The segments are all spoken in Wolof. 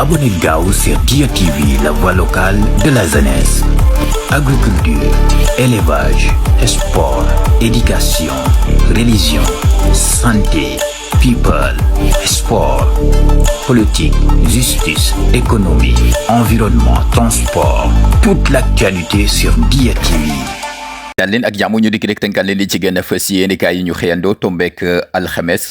Abonnez gaaw sur Dia TV, la voix locale de la jeunesse. Agriculture, élevage, sport, éducation, religion, santé, people, sport, politique, justice, économie, environnement, transport. Toute l'actualité sur Dia TV. dal leen ak jàmm ñu dikk rek tënkal leen li ci gën a fës yéenekaay yi ñu xëyandoo tombeek alxames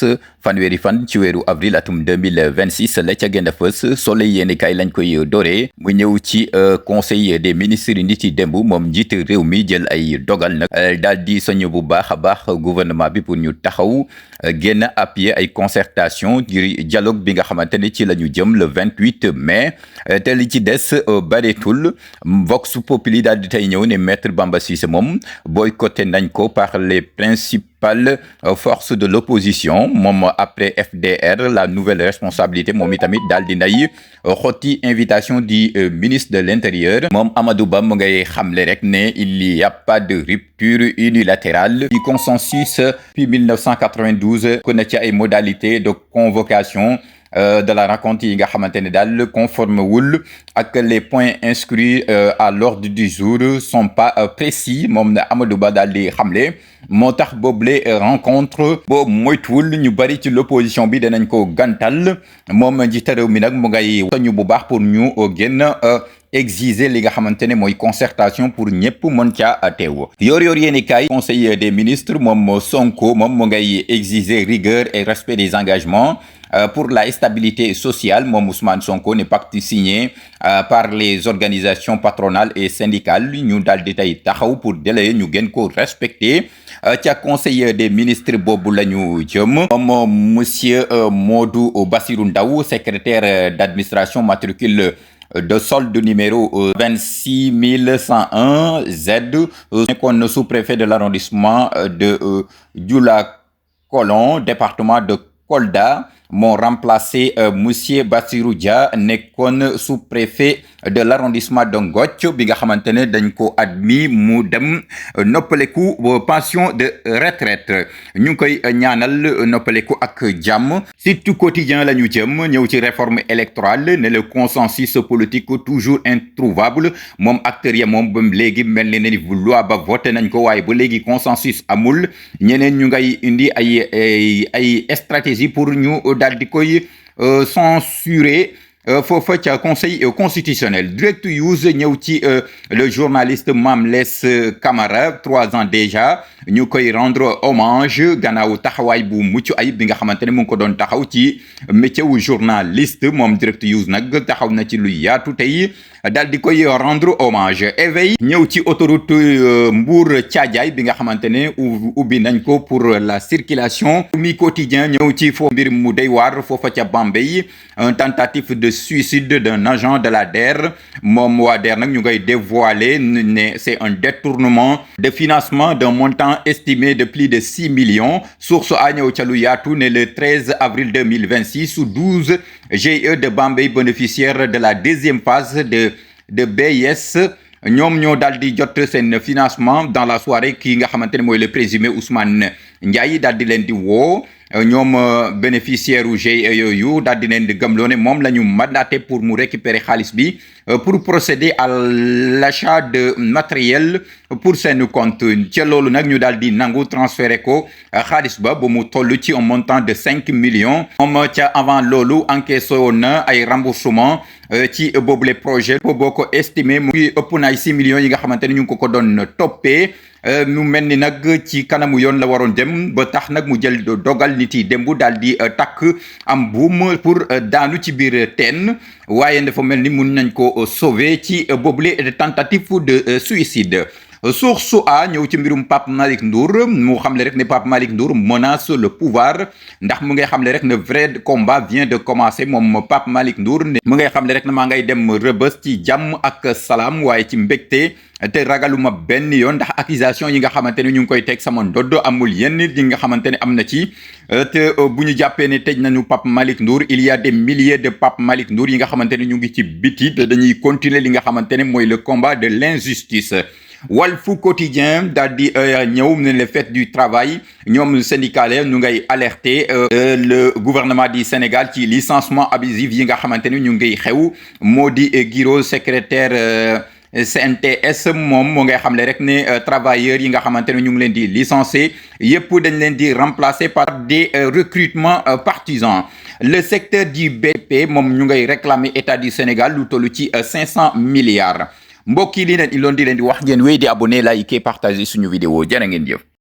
fanweeri fan ci weeru avril atum 2026 la ca gën a fës Soleil yéenekaay lañ koy dooree mu ñëw ci conseil des ministres nit yi démb moom njiit réew mi jël ay dogal nag daal di soññ bu baax a baax gouvernement bi pour ñu taxaw génn appuyer ay concertation ngir dialogue bi nga xamante ne ci la ñu jëm le 28 mai te li ci des bareetul Vox Populi daal di tey ñëw ne maître Bamba Cissé moom boycotté nañ ko par les principales forces de l'opposition moom après FDR la nouvelle responsabilité moom itamit daal di nay xotti invitation du ministre de l'intérieur moom Amadou Ba mu ngay xamle rek ne il y a pas de rupture unilatérale du consensus depuis 1992 ku ne ci ay modalités de convocation de la rencontre yi nga xamante ne daal conforme wul ak les points inscrits à l'ordre du jour sont pas précis moom na Amadou Ba daal di xamle moo tax boobule rencontre boo moytuwul ñu bari ci l'opposition bi danañ ko gantal moom njiitu réew mi nag mu ngay soñu bu baax pour ñu génn exiger li nga xamante ne mooy concertation pour ñëpp mën caa teew yor yéeni kaay conseil des ministres moom Sonko moom mu ngay exiger rigueur et respect des engagements pour la stabilité sociale moom Ousmane Sonko ne pacte signé par les organisations patronales et syndicales ñu daal di tey taxaw pour délai ñu gën ko respecter ca conseil des ministres boobu la ñu jëm moom monsieur Modou Bassirou Ndaw secrétaire d'administration matricule de solde numéro 26101 Z nekkoon sous-préfet de l'arrondissement de Dioula-Colon département de Kolda moo remplacé monsieur Bassirou Dia nekkoon sous-préfet de l'arrondissement de Ngothie bi nga xamante ne dañ ko admis mu dem noppaleku pension de retraite ñu ngi koy ñaanal noppaleku ak jàmm surtout quotidien la ñu jëm ñëw ci réforme électorale ne le consensus politique toujours introuvable moom acteur ya moom ba léegi mel ne ni loi ba voté nañ ko waaye ba léegi consensus amul ñeneen ñu ngay indi ay stratégie pour ñu daal di koy censurer foofa ca conseil constitutionnel Direct News ñëw ci le journaliste Mame Less Camara 3 ans déjà ñu koy rendre hommage gannaaw taxawaay bu mucc ayib bi nga xamante ne mu ngi ko doon taxaw ci métier wu journaliste moom Direct News nag taxaw na ci lu yaatu tey daal di koy rendre hommage éveil ñëw ci autoroute Mbour Thiadiaye bi nga xamante ne ubbi nañ ko pour la circulation mi quotidien ñëw ci foofu mbir mu dey waar foofa ca Bambey un tentative de suicide d'un agent de la DER moom waa DER nag ñu ngay dévoiler ne c'est un détournement de financement d'un montant estimé de plus de 6 millions source a ñëw ca lu yaatu ne le 13 avril 2026 12 GIE de Bambey bénéficiaires de la deuxième phase de BIS ñoom ñoo daal di jot seen financement dans la soirée kii nga xamante ne mooy le présumé Ousmane Ndiaye daal di leen di woo ñoom bénéficiaire u GIE yooyu daal di leen di gëmloo ne moom la ñu mandaté pour mu récupérer xaalis bi pour procéder à l'achat de matériel pour seen compte ca loolu nag ñu daal di nangu transféré ko xaalis ba mu toll ci un montant de 5 millions moom ca avant loolu encaissé woon na ay remboursement ci boobule projet boo ko estimé mu ngi ëpp na ay 6 millions yi nga xamante ne ñu ngi ko doon toppee mu mel ni nag ci kanamu yoon la waroon dem ba tax nag mu jël dogal nit yi démb daal di takk am buum pour daanu ci biir teen waaye dafa mel ni mun nañ ko sauver ci boobule tentative de suicide source a ñëw ci mbirum Pape Malick Ndour mu xamle rek ne Pape Malick Ndour menace le pouvoir ndax mu ngay xamle rek ne vrai combat vient de commencer moom Pape Malick Ndour mu ngay xamle rek ne maa ngay dem rëbës ci jàmm ak salaam waaye ci mbégte te ragaluma benn yoon ndax accusation yi nga xamante ne ñu ngi koy teg sama ndodd amul yenn yi nga xamante ne am na ci te bu ñu jàppee ne tëj nañu Pape Malick Ndour il y a des milliers de Pape Malick Ndour yi nga xamante ne ñu ngi ci biti te dañuy continuer li nga xamante ne mooy le combat de l'injustice Walf Quotidien daal di ñëw ne les fêtes du travail ñoom syndicalais ñu ngay alerter le gouvernement du Sénégal ci licenciement abusif yi nga xamante ni ñu ngay xew moo di Guiro secrétaire CNTS moom moo ngay xamle rek ne travailleurs yi nga xamante ne ñu ngi leen di licencier yëpp dañ leen di remplacer par des recrutements partisans. Le secteur du BP moom ñu ngay réclamer état du Sénégal lu toll ci 500 milliards mbokk yi lii leen di leen di wax ngeen wéy di abonné liker partager suñu vidéo jërë ngeen jëf.